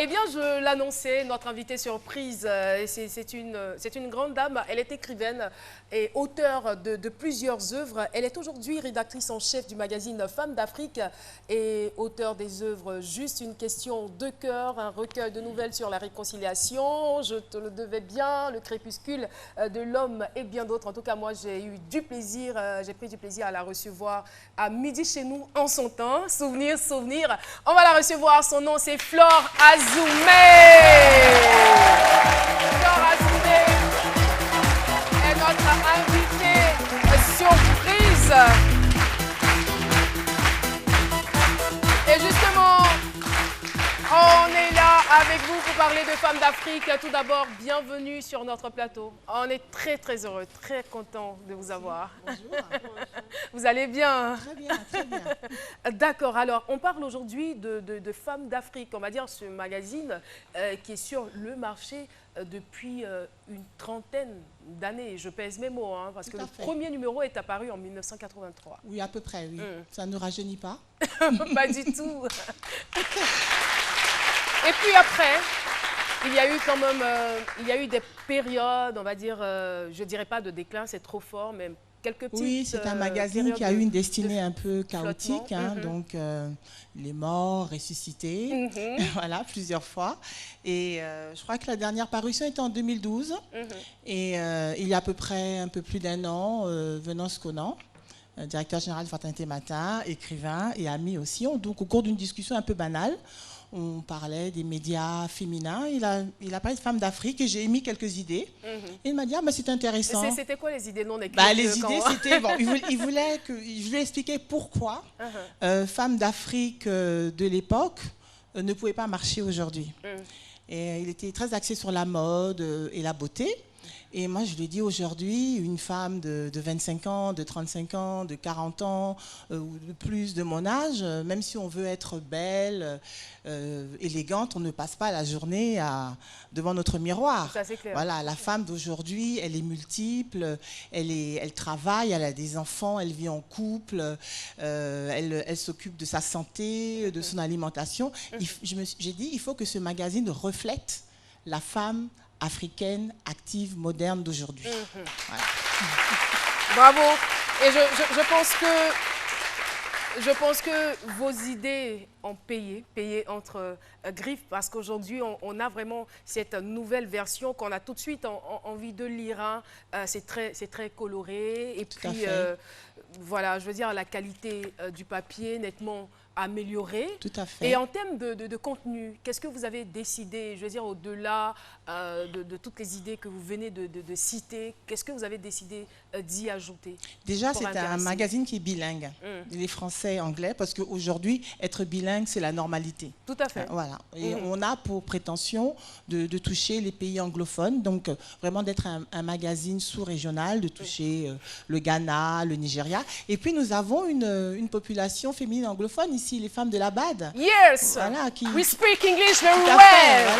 Eh bien, je l'annonçais, notre invitée surprise, c'est une grande dame. Elle est écrivaine et auteure de plusieurs œuvres. Elle est aujourd'hui rédactrice en chef du magazine Femmes d'Afrique et auteure des œuvres Juste une question de cœur, un recueil de nouvelles sur la réconciliation, Je te le devais bien, Le crépuscule de l'homme et bien d'autres. En tout cas, moi, j'ai eu du plaisir, j'ai pris du plaisir à la recevoir à midi chez nous en son temps. Souvenir, souvenir. On va la recevoir. Son nom, c'est Flore Azoumé. Flore Azoumé est notre invitée surprise. Et justement, on est là avec vous pour parler de Femmes d'Afrique. Tout d'abord, bienvenue sur notre plateau. On est très, très heureux, très content de vous avoir. Bonjour. Vous allez bien? Très bien, très bien. D'accord. Alors, on parle aujourd'hui de Femmes d'Afrique. On va dire ce magazine qui est sur le marché depuis une trentaine d'années. Je pèse mes mots, hein, parce que le premier numéro est apparu en 1983. Oui, à peu près, oui. Ça ne rajeunit pas? Pas du tout. Et puis après, il y a eu quand même des périodes, on va dire, je dirais pas de déclin, c'est trop fort, mais quelques petites Oui, c'est un magazine qui a eu une destinée un peu chaotique, hein, donc il est mort, ressuscité, voilà, plusieurs fois. Et je crois que la dernière parution était en 2012, et il y a à peu près un peu plus d'un an, Venance Conan, directeur général de Fraternité Matin, écrivain et ami aussi, donc au cours d'une discussion un peu banale, on parlait des médias féminins. Il a parlé de Femmes d'Afrique et j'ai émis quelques idées. Et il m'a dit, ah, bah, c'est intéressant. C'était quoi les idées non écrites? Les idées, c'était, bon, il voulait expliquer pourquoi Femmes d'Afrique de l'époque ne pouvaient pas marcher aujourd'hui. Et il était très axé sur la mode et la beauté. Et moi, je lui ai dit aujourd'hui, une femme de 25 ans, de 35 ans, de 40 ans, ou de plus de mon âge, même si on veut être belle, élégante, on ne passe pas la journée devant notre miroir. Ça, c'est clair. Voilà, la femme d'aujourd'hui, elle est multiple, elle travaille, elle a des enfants, elle vit en couple, elle s'occupe de sa santé, de son alimentation. J'ai dit, il faut que ce magazine reflète la femme africaine, active, moderne d'aujourd'hui. Voilà. Bravo. Et je pense que vos idées ont payé entre griffes, parce qu'aujourd'hui, on a vraiment cette nouvelle version qu'on a tout de suite envie de lire. Hein. C'est très coloré. Et tout puis, voilà, je veux dire, la qualité du papier nettement améliorée. Tout à fait. Et en termes de contenu, qu'est-ce que vous avez décidé, je veux dire, au-delà de toutes les idées que vous venez de citer, qu'est-ce que vous avez décidé d'y ajouter? Déjà, c'est un magazine qui est bilingue. Il est français-anglais, parce qu'aujourd'hui, être bilingue, c'est la normalité. Tout à fait. Voilà. Et on a pour prétention de toucher les pays anglophones, donc vraiment d'être un magazine sous-régional, de toucher le Ghana, le Nigeria. Et puis, nous avons une population féminine anglophone ici, les femmes de la BAD. Yes! Voilà, We speak English very well! Voilà.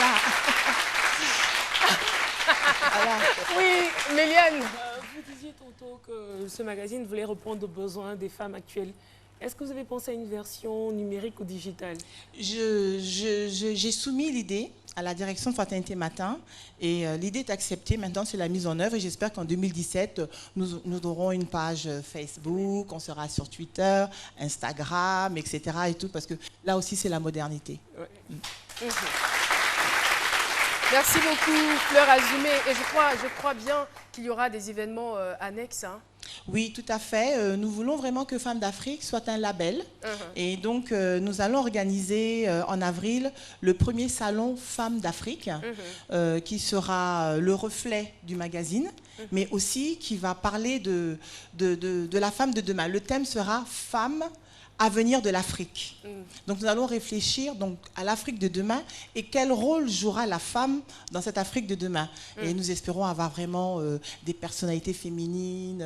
Voilà. Oui, Méliane. Vous disiez tantôt que ce magazine voulait répondre aux besoins des femmes actuelles. Est-ce que vous avez pensé à une version numérique ou digitale? J'ai soumis l'idée à la direction de Fraternité Matin et l'idée est acceptée. Maintenant, c'est la mise en œuvre et j'espère qu'en 2017, nous aurons une page Facebook, on sera sur Twitter, Instagram, etc. et tout, parce que là aussi, c'est la modernité. Ouais. Merci beaucoup, Flore Azoumé. Et je crois bien qu'il y aura des événements annexes. Hein. Oui, tout à fait. Nous voulons vraiment que Femmes d'Afrique soit un label. Et donc, nous allons organiser en avril le premier salon Femmes d'Afrique, qui sera le reflet du magazine, mais aussi qui va parler de la femme de demain. Le thème sera « Femmes, avenir de l'Afrique ». Donc nous allons réfléchir donc, à l'Afrique de demain et quel rôle jouera la femme dans cette Afrique de demain. Et nous espérons avoir vraiment des personnalités féminines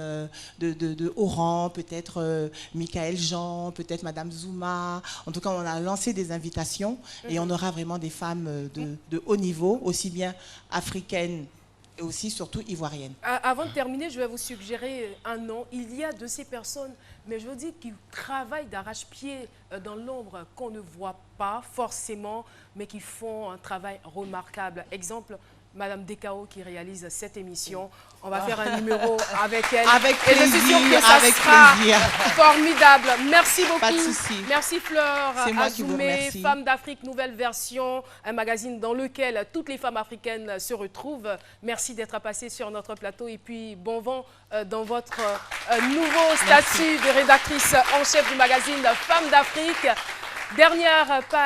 de haut rang, peut-être Michaël Jean, peut-être Madame Zouma. En tout cas, on a lancé des invitations et on aura vraiment des femmes de haut niveau, aussi bien africaines et aussi surtout ivoiriennes. Avant de terminer, je vais vous suggérer un nom. Il y a de ces personnes, mais je veux dire, qui travaillent d'arrache-pied dans l'ombre, qu'on ne voit pas forcément, mais qui font un travail remarquable. Exemple, Madame Dekao qui réalise cette émission. On va faire un numéro avec elle. Avec plaisir, et je suis sûre que ça sera formidable. Merci beaucoup. Pas de souci. Merci Fleur Azoumé, Femmes d'Afrique, nouvelle version, un magazine dans lequel toutes les femmes africaines se retrouvent. Merci d'être passée sur notre plateau et puis bon vent dans votre nouveau statut de rédactrice en chef du magazine Femmes d'Afrique. Dernière page.